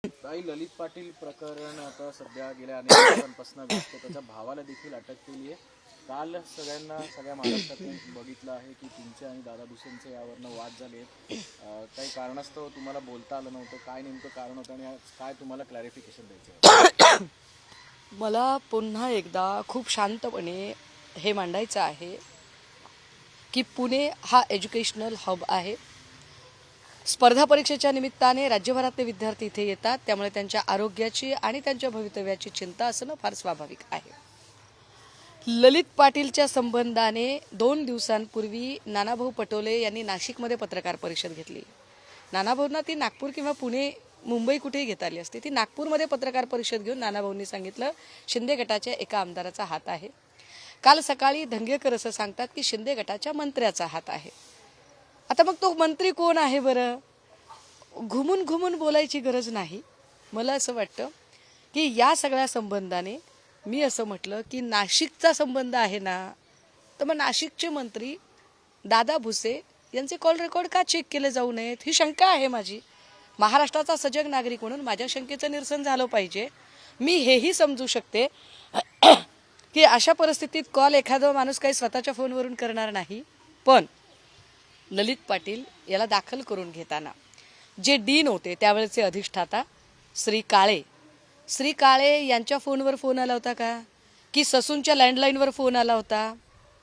ताई, ललित पाटील प्रकरण आता सध्या गेल्या अनेक दिवसांपासून व्यस्त, त्याच्या भावाला देखील अटक केली आहे. काल सगळ्या महाराष्ट्रातून बघितलं आहे की तुमचे आणि दादा भुसेंचे यावरनं वाद झाले आहेत. काही कारणास्तव तुम्हाला बोलता आलं नव्हतं, काय नेमकं कारण होतं आणि आज काय तुम्हाला क्लॅरिफिकेशन द्यायचं आहे? मला पुन्हा एकदा खूप शांतपणे हे मांडायचं आहे की पुणे हा एज्युकेशनल हब आहे. स्पर्धा परीक्षेच्या निमित्ताने राज्यभरातले विद्यार्थी इथे येतात, त्यामुळे त्यांच्या आरोग्याची आणि त्यांच्या भवितव्याची चिंता असणं फार स्वाभाविक आहे. ललित पाटीलच्या संबंधाने 2 दिवसांपूर्वी नानाभाऊ पटोले यांनी नाशिकमध्ये पत्रकार परिषद घेतली. नानाभाऊंना ती नागपूर किंवा पुणे मुंबई कुठेही घेता आली असते. ती नागपूरमध्ये पत्रकार परिषद घेऊन नानाभाऊंनी सांगितलं शिंदे गटाच्या एका आमदाराचा हात आहे. काल सकाळी धंगेकर असं सांगतात की शिंदे गटाच्या मंत्र्याचा हात आहे. आता मग तो मंत्री कोण आहे बरं? घुमून घुमून बोलायची गरज नाही. मला असं वाटतं की या सगळ्या संबंधाने मी असं म्हटलं की नाशिकचा संबंध आहे ना, तर मग नाशिकचे मंत्री दादा भुसे यांचे कॉल रेकॉर्ड का चेक केले जाऊ नयेत, ही शंका आहे माझी. महाराष्ट्राचा सजग नागरिक म्हणून माझ्या शंकेचं निरसन झालं पाहिजे. मी हेही समजू शकते की अशा परिस्थितीत कॉल एखादा माणूस काही स्वतःच्या फोनवरून करणार नाही. पण ललित पाटील याला दाखल करून घेताना जे डीन होते त्यावेळेचे अधिष्ठाता श्री काळे यांच्या फोनवर फोन आला होता का, की ससूनच्या लँडलाईनवर फोन आला होता?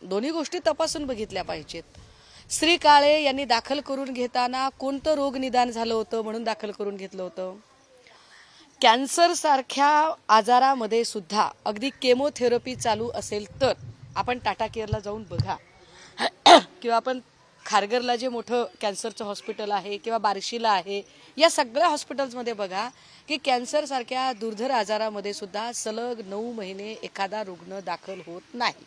दोन्ही गोष्टी तपासून बघितल्या पाहिजेत. श्री काळे यांनी दाखल करून घेताना कोणतं रोग निदान झालं होतं म्हणून दाखल करून घेतलं होतं? कॅन्सर सारख्या आजारामध्ये सुद्धा अगदी केमोथेरपी चालू असेल तर आपण टाटा केअरला जाऊन बघा किंवा आपण खारघरला जे मोठं कॅन्सरचं हॉस्पिटल आहे किंवा बार्शीला आहे, या सगळ्या हॉस्पिटल्समध्ये बघा की कॅन्सर सारख्या दुर्धर आजारामध्ये सुद्धा सलग 9 महिने एखादा रुग्ण दाखल होत नाही.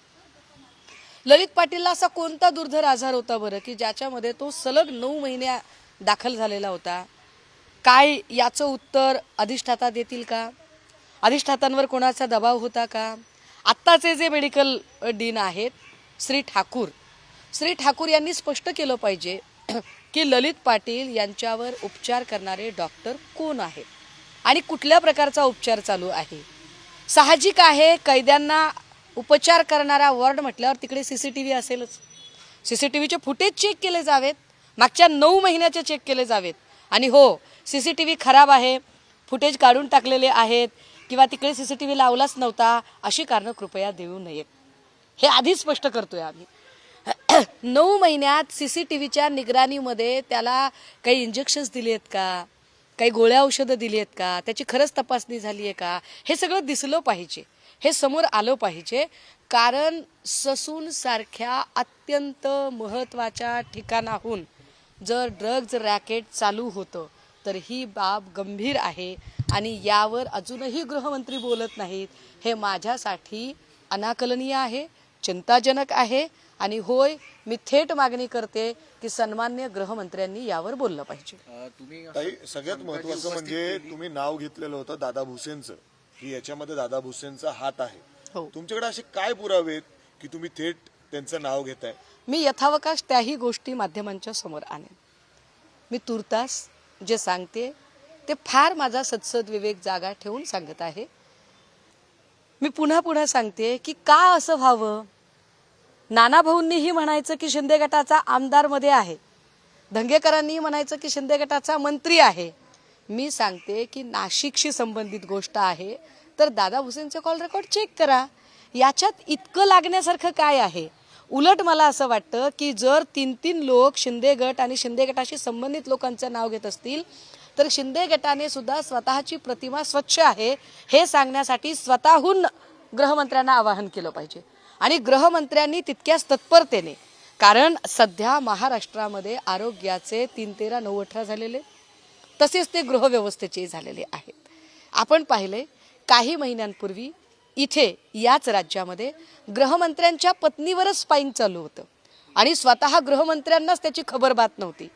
ललित पाटीलला असा कोणता दुर्धर आजार होता बरं की ज्याच्यामध्ये तो सलग 9 महिने दाखल झालेला होता? काय याचं उत्तर अधिष्ठाता देतील का? अधिष्ठातांवर कोणाचा दबाव होता का? आत्ताचे जे मेडिकल डीन आहेत श्री ठाकूर यांनी स्पष्ट केलं पाहिजे की ललित पाटील यांच्यावर उपचार करणारे डॉक्टर कोण आहेत आणि कुठल्या प्रकारचा उपचार चालू आहे. साहजिक आहे, कैद्यांना उपचार करणारा वॉर्ड म्हटल्यावर तिकडे CCTV असेलच. CCTVचे फुटेज चेक केले जावेत, मागच्या 9 महिन्याचे चेक केले जावेत. आणि हो, CCTV खराब आहे, फुटेज काढून टाकलेले आहेत किंवा तिकडे CCTV लावलाच नव्हता अशी कारणं कृपया देऊ नयेत. हे आधीच स्पष्ट करतोय आम्ही. 9 महिन्यात CCTVच्या निगराणीमध्ये त्याला काही इंजेक्शन्स दिली आहेत का, काही गोळ्या औषधं दिली आहेत का, त्याची खरंच तपासणी झाली आहे का, हे सगळं दिसलं पाहिजे, हे समोर आलं पाहिजे. कारण ससून सारख्या अत्यंत महत्त्वाच्या ठिकाणाहून जर ड्रग्ज रॅकेट चालू होतं तर ही बाब गंभीर आहे आणि यावर अजूनही गृहमंत्री बोलत नाहीत. हे माझ्यासाठी अनाकलनीय आहे, चिंताजनक आहे. आणि होय, मी थेट मागणी करते की सन्मान्य गृहमंत्र्यांनी यावर बोललं पाहिजे. ताई, सगळ्यात महत्त्वाचं म्हणजे तुम्ही नाव घेतलेलं होतं दादा भुसेंचं, की याच्यामध्ये दादा भुसेंचा हात आहे. हो. तुमच्याकडे असे काय पुरावे आहेत की तुम्ही थेट त्यांचं नाव घेताय? मी यथावकाश त्याही गोष्टी माध्यमांच्या समोर आणेन. मी तुर्तास जे सांगते ते फार माझा सदसद विवेक जागा ठेवून सांगत आहे. मी पुन्हा सांगते की का असं व्हावं? नानाभाऊंनीही म्हणायचं की शिंदे गटाचा आमदार मध्ये आहे, धंगेकरांनी म्हणायचं की शिंदे गटाचा मंत्री आहे. मी सांगते की नाशिकशी संबंधित गोष्ट आहे तर दादा भुसेंचे कॉल रेकॉर्ड चेक करा. याच्यात इतकं लागण्यासारखं काय आहे? उलट मला असं वाटतं की जर 3 लोक शिंदे गट आणि शिंदे गटाशी संबंधित लोकांचं नाव घेत असतील तर शिंदे गटाने सुद्धा स्वतःची प्रतिमा स्वच्छ आहे हे सांगण्यासाठी स्वतःहून गृहमंत्र्यांना आवाहन केलं पाहिजे. आणि गृहमंत्र्यांनी तितक्याच तत्परतेने, कारण सध्या महाराष्ट्रामध्ये आरोग्याचे 3-13-9-18 झालेले, तसेच ते गृहव्यवस्थेचे झालेले आहेत. आपण पाहिले काही महिन्यांपूर्वी इथे याच राज्यामध्ये गृहमंत्र्यांच्या पत्नीवरच स्पाईंग चालू होतं आणि स्वतः गृहमंत्र्यांनाच त्याची खबरबात नव्हती.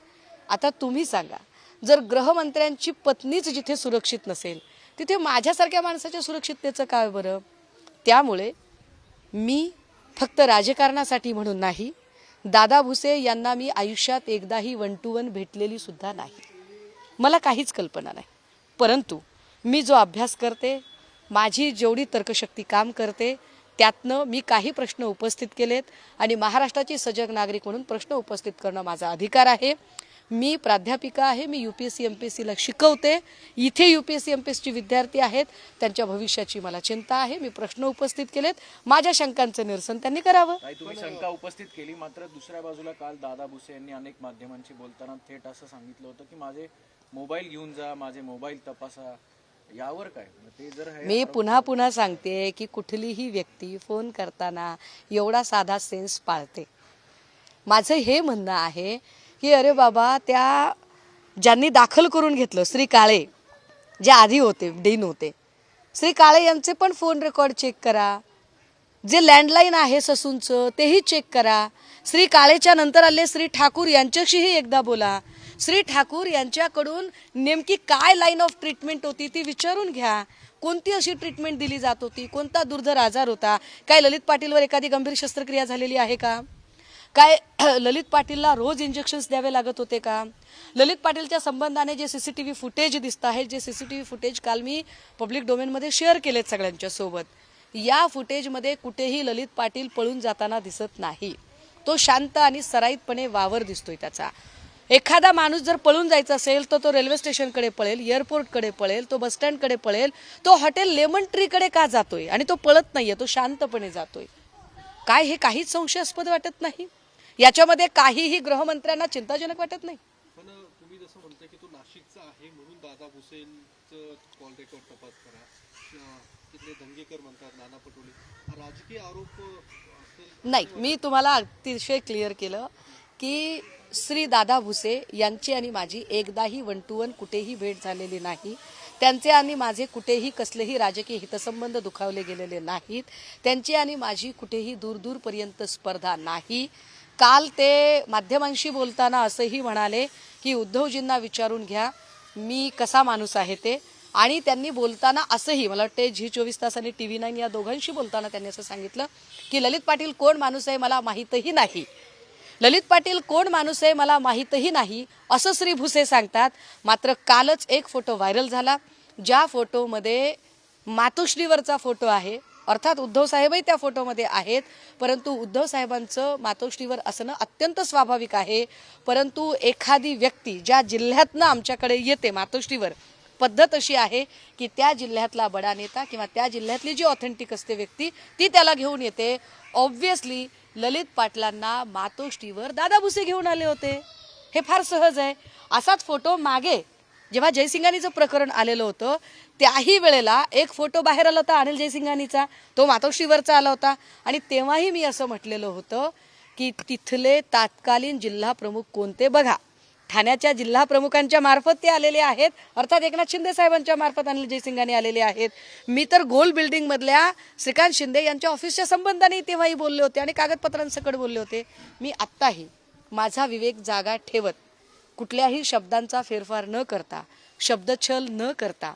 आता तुम्ही सांगा, जर गृहमंत्र्यांची पत्नीच जिथे सुरक्षित नसेल तिथे माझ्यासारख्या माणसाच्या सुरक्षिततेचं काय बरं? त्यामुळे मी फक्त राजकारणासाठी म्हणून नाही, दादा भुसे यांना मी आयुष्यात एकदाही 1 to 1 भेटलेली सुद्धा नाही. मला काहीच कल्पना नाही. परंतु मी जो अभ्यास करते, माझी जेवढी तर्कशक्ती काम करते, त्यातनं मी काही प्रश्न उपस्थित केलेत आणि महाराष्ट्राची सजग नागरिक म्हणून प्रश्न उपस्थित करणं माझा अधिकार आहे. मी प्राध्यापिका आहे, मी UPSC MPSCला शिकवते. इथे UPSC MPSCचे विद्यार्थी आहेत, त्यांच्या भविष्याची मला चिंता आहे. मी प्रश्न उपस्थित केलेत, माझ्या शंकांचं निरसन त्यांनी करावं. ताई, तुम्ही शंका उपस्थित केली, मात्र दुसऱ्या बाजूला काल दादा भुसे यांनी अनेक माध्यमांशी बोलताना थेट असं सांगितलं होतं की माझे मोबाईल घेऊन जा, माझे मोबाईल तपासा. यावर काय ते जर मी पुन्हा सांगते की कुठलीही व्यक्ती फोन करताना एवढा साधा सेन्स पाळते. माझं हे म्हणणं आहे की अरे बाबा, त्या ज्यांनी दाखल करून घेतलं, श्री काळे जे आधी होते, डीन होते, श्री काळे यांचे पण फोन रेकॉर्ड चेक करा. जे लँडलाईन आहे ससूनचं तेही चेक करा. श्री काळेच्या नंतर आले श्री ठाकूर यांच्याशीही एकदा बोला. श्री ठाकूर यांच्याकडून नेमकी काय लाईन ऑफ ट्रीटमेंट होती ती विचारून घ्या. कोणती अशी ट्रीटमेंट दिली जात होती, कोणता दुर्धर आजार होता, काय ललित पाटीलवर एखादी गंभीर शस्त्रक्रिया झालेली आहे का, काय ललित पाटीलला रोज इंजेक्शन्स द्यावे लागत होते का. ललित पाटीलच्या संबंधाने जे CCTV फुटेज दिसत आहे, जे CCTV फुटेज काल मी पब्लिक डोमेनमध्ये शेअर केलेत सगळ्यांच्या सोबत, या फुटेजमध्ये कुठेही ललित पाटील पळून जाताना दिसत नाही. तो शांत आणि सराईतपणे वावर दिसतोय त्याचा. एखादा माणूस जर पळून जायचा असेल तर तो रेल्वे स्टेशनकडे पळेल, एअरपोर्टकडे पळेल, तो बसस्टँडकडे पळेल. तो हॉटेल लेमन ट्रीकडे का जातोय आणि तो पळत नाहीये, तो शांतपणे जातोय. काय हे काहीच संशयास्पद वाटत नाही? याच्यामध्ये काहीही गृहमंत्र्यांना चिंताजनक वाटत नाही? पण तुम्ही जसं म्हणताय की तो नाशिकचा आहे म्हणून दादा भुसेंचं कॉल रेकॉर्ड तपास करा, तिथले दंगेकर म्हणतात, नाना पटोले, हा राजकीय आरोप असेल? नाही, मी तुम्हाला अतिशय क्लिअर केलं की श्री दादा भुसे यांची आणि माझी एकदाही 1 to 1 कुठेही भेट झालेली नाही. त्यांचे आणि माझे कुठेही कसलेही राजकीय हितसंबंध दुखावले गेलेले नाहीत. त्यांची आणि माझी कुठेही दूरपर्यंत स्पर्धा नाही. काल ते माध्यमांशी बोलताना असंही म्हणाले की उद्धवजींना विचारून घ्या मी कसा माणूस आहे ते. आणि त्यांनी बोलताना असंही, मला वाटते Zee24 तास आणि TV9 या दोघांशी बोलताना त्यांनी असं सांगितलं की ललित पाटील कोण माणूस आहे मला माहीतही नाही. ललित पाटील कोण माणूस आहे मला माहीतही नाही असं श्री भुसे सांगतात. मात्र कालच एक फोटो व्हायरल झाला, ज्या फोटोमध्ये मातोश्रीवरचा फोटो आहे. अर्थात उद्धव साहेबही त्या फोटोमध्ये आहेत, परंतु उद्धव साहेबांचं मातोश्रीवर असणं अत्यंत स्वाभाविक आहे. परंतु एखादी व्यक्ती ज्या जिल्ह्यातनं आमच्याकडे येते मातोश्रीवर, पद्धत अशी आहे की त्या जिल्ह्यातला बडा नेता किंवा त्या जिल्ह्यातली जी ऑथेंटिक असते व्यक्ती ती त्याला घेऊन येते. ऑब्व्हियसली ललित पाटलांना मातोश्रीवर दादा भुसे घेऊन आले होते, हे फार सहज आहे. असाच फोटो मागे जेव्हा जयसिंघानीचं प्रकरण आलेलं होतं त्याही वेळेला एक फोटो बाहेर आला होता अनिल जयसिंघानीचा, तो मातोश्रीवरचा आला होता. आणि तेव्हाही मी असं म्हटलेलं होतं की तिथले तात्कालीन जिल्हा प्रमुख कोणते बघा. ठाण्याच्या जिल्हा प्रमुखांच्या मार्फत ते आलेले आहेत, अर्थात एकनाथ शिंदे साहेबांच्या मार्फत अनिल जयसिंघानी आलेले आहेत. मी तर गोल बिल्डिंग मधल्या श्रीकांत शिंदे यांच्या ऑफिसच्या संबंधाने तेव्हाही बोलले होते आणि कागदपत्रांसकट बोलले होते. मी आत्ताही माझा विवेक जागा ठेवत कुठल्याही शब्दांचा फेरफार न करता, शब्दछल न करता,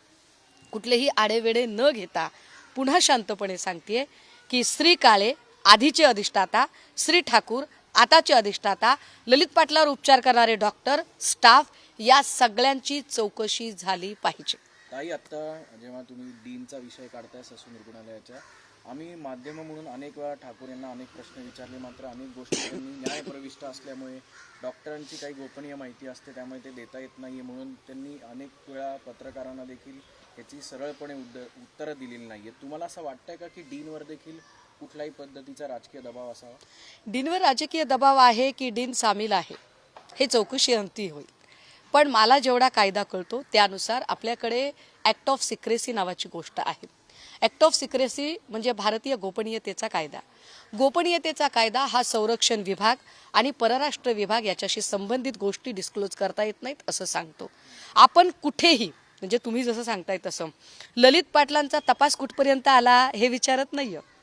कुठलेही आडेवेडे न घेता पुन्हा शांतपणे सांगतेय की श्री काळे आधीचे अधिष्ठाता, श्री ठाकूर आताचे अधिष्ठाता, ललित पाटलावर उपचार करणारे डॉक्टर, स्टाफ या सगळ्यांची चौकशी झाली पाहिजे. ताई, आता जेव्हा तुम्ही डीनचा विषय काढताय ससून रुग्णालयाच्या, आम्ही माध्यम म्हणून अनेक वेळा ठाकूर यांना अनेक प्रश्न विचारले, मात्र अनेक गोष्टी त्यांनी न्यायप्रविष्ट असल्यामुळे डॉक्टरांची काही गोपनीय माहिती असते त्यामुळे ते देता येत नाही म्हणून त्यांनी अनेक वेळा पत्रकारांना देखील याची सरळपणे उत्तरं दिलेली नाही. तुम्हाला असं वाटतंय का की डीनवर देखील कुठल्याही पद्धतीचा राजकीय दबाव असावा? डीनवर राजकीय दबाव आहे की डीन सामील आहे हे चौकशी अंती होईल. पण मला जेवढा कायदा कळतो त्यानुसार आपल्याकडे ॲक्ट ऑफ सिक्रेसी नावाची गोष्ट आहे. ॲक्ट ऑफ सिक्रेसी म्हणजे भारतीय गोपनीयतेचा कायदा. गोपनीयतेचा कायदा हा संरक्षण विभाग आणि परराष्ट्र विभाग याच्याशी संबंधित गोष्टी डिस्क्लोज करता येत नाहीत असं सांगतो. आपण कुठेही म्हणजे तुम्ही जसं सांगताय तसं ललित पाटलांचा तपास कुठपर्यंत आला हे विचारत नाही आहोत.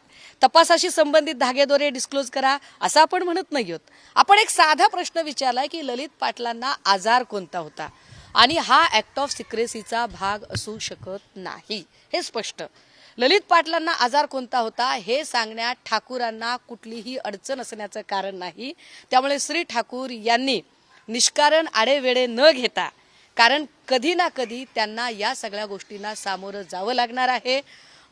तपासाशी संबंधित धागेदोरे डिस्क्लोज करा असं आपण म्हणत नाही आहोत. आपण एक साधा प्रश्न विचारलाय की ललित पाटलांना आजार कोणता होता आणि हा ॲक्ट ऑफ सिक्रेसीचा भाग असू शकत नाही, हे स्पष्ट. ललित पाटलांना आजार कोणता होता हे सांगण्यात ठाकूरांना कुठलीही अडचण असण्याचं कारण नाही. त्यामुळे श्री ठाकूर यांनी निष्कारण आडेवेडे न घेता कारण कधी ना कधी त्यांना या सगळ्या गोष्टींना सामोरं जावं लागणार आहे.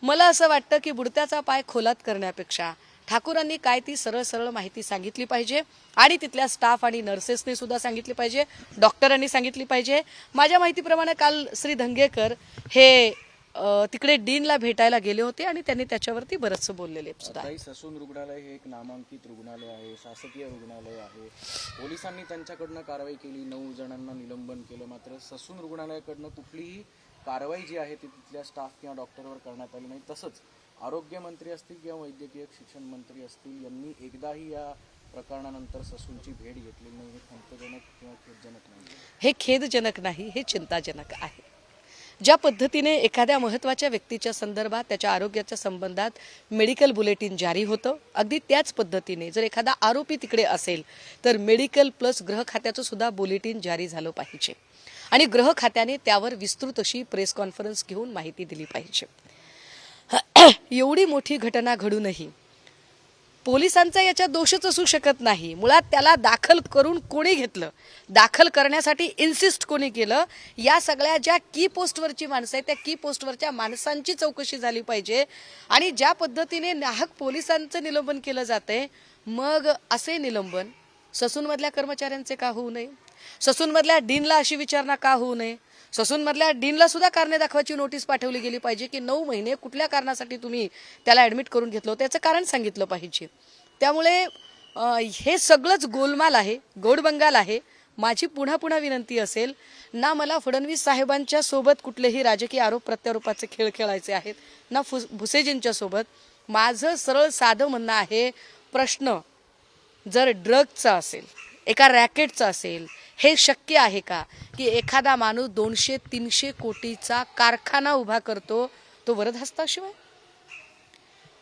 मला असं वाटतं की बुडत्याचा पाय खोलात करण्यापेक्षा ठाकूरांनी काय ती सरळ सरळ माहिती सांगितली पाहिजे आणि तिथल्या स्टाफ आणि नर्सेसने सुद्धा सांगितली पाहिजे, डॉक्टरांनी सांगितली पाहिजे. माझ्या माहितीप्रमाणे काल श्री धंगेकर हे तिकडे डीनला भेटायला गेले होते आणि त्यांनी त्याच्यावरती बरंचसं बोललेले सुद्धा. ताई, ससून रुग्णालय हे एक नामांकित रुग्णालय आहे, शासकीय रुग्णालय आहे. पोलिसांनी त्यांच्याकडनं कारवाई केली, 9 जणांना निलंबन केलं. मात्र ससून रुग्णालयाकडनं कुठलीही कारवाई जी आहे ती तिथल्या स्टाफ किंवा डॉक्टरवर करण्यात आली नाही. तसंच आरोग्यमंत्री असतील किंवा वैद्यकीय शिक्षण मंत्री असतील, यांनी एकदाही या प्रकरणानंतर ससूनची भेट घेतलेली नाही. हे खंतजनक किंवा खेदजनक नाही. हे खेदजनक नाही, हे चिंताजनक आहे. ज्या पद्धतीने एखाद्या महत्त्वाच्या व्यक्तीच्या संदर्भात त्याच्या आरोग्याच्या संबंधात मेडिकल बुलेटिन जारी होतं, अगदी त्याच पद्धतीने जर एखादा आरोपी तिकडे असेल तर मेडिकल प्लस गृह खात्याचं सुद्धा बुलेटिन जारी झालं पाहिजे आणि गृह खात्याने त्यावर विस्तृत अशी प्रेस कॉन्फरन्स घेऊन माहिती दिली पाहिजे. एवढी मोठी घटना घडूनही पोलिसांचा याच्यात दोषच असू शकत नाही. मुळात त्याला दाखल करून कोणी घेतलं, दाखल करण्यासाठी इन्सिस्ट कोणी केलं, या सगळ्या ज्या की पोस्टवरची माणसं आहेत त्या की पोस्टवरच्या माणसांची चौकशी झाली पाहिजे. आणि ज्या पद्धतीने नाहक पोलिसांचं निलंबन केलं जातंय, मग असे निलंबन ससूनमधल्या कर्मचाऱ्यांचे का होऊ नये? ससूनमधल्या डीनला अशी विचारणा का होऊ नये? ससूनमधल्या डीनला सुद्धा कारणे दाखवायची नोटीस पाठवली गेली पाहिजे की 9 महिने कुठल्या कारणासाठी तुम्ही त्याला ॲडमिट करून घेतलं होतं, त्याचं कारण सांगितलं पाहिजे. त्यामुळे हे सगळंच गोलमाल आहे, गोडबंगाल आहे. माझी पुन्हा पुन्हा विनंती असेल, ना मला फडणवीस साहेबांच्या सोबत कुठलेही राजकीय आरोप प्रत्यारोपाचे खेळ खेळायचे आहेत, ना भुसेजींच्या सोबत. माझं सरळ साधं म्हणणं आहे, प्रश्न जर ड्रगचा असेल, एका रॅकेटचा असेल, हे शक्य आहे का की एखादा माणूस 200-300 कोटीचा कारखाना उभा करतो तो वरदहस्ताशिवाय?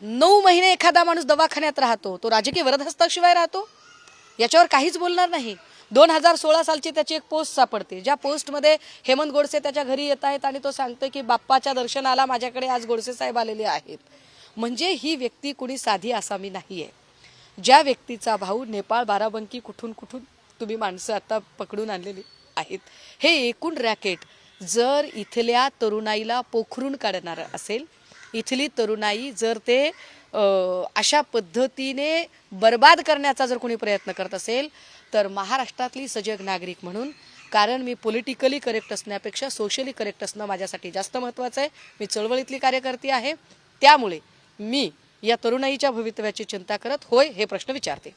9 महिने एखादा माणूस दवाखान्यात राहतो, तो राजकीय वरदहस्ताशिवाय राहतो? याच्यावर काहीच बोलणार नाही. 2016 सालची त्याची एक पोस्ट सापडते, ज्या पोस्टमध्ये हेमंत गोडसे त्याच्या घरी येत आहेत आणि तो सांगतोय की बाप्पाच्या दर्शनाला माझ्याकडे आज गोडसे साहेब आलेले आहेत. म्हणजे ही व्यक्ती कुणी साधी आसामी नाहीये. ज्या व्यक्तीचा भाऊ नेपाळ, बाराबंकी, कुठून तुम्ही माणसं आता पकडून आणलेली आहेत, हे एकूण रॅकेट जर इथल्या तरुणाईला पोखरून काढणार असेल, इथली तरुणाई जर ते अशा पद्धतीने बर्बाद करण्याचा जर कोणी प्रयत्न करत असेल, तर महाराष्ट्रातली सजग नागरिक म्हणून, कारण मी पॉलिटिकली करेक्ट असण्यापेक्षा सोशली करेक्ट असणं माझ्यासाठी जास्त महत्त्वाचं आहे. मी चळवळीतली कार्यकर्ती आहे, त्यामुळे मी या तरुणाईच्या भवितव्याची चिंता करत होय हे प्रश्न विचारते.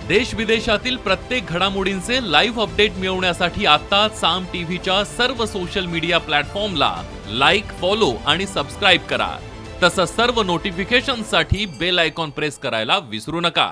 देश विदेशातील प्रत्येक घडामोडींचे लाईव्ह अपडेट मिळवण्यासाठी आता साम टीव्हीच्या सर्व सोशल मीडिया प्लॅटफॉर्मला लाईक, फॉलो आणि सबस्क्राईब करा. तसंच सर्व नोटिफिकेशनसाठी बेल आयकॉन प्रेस करायला विसरू नका.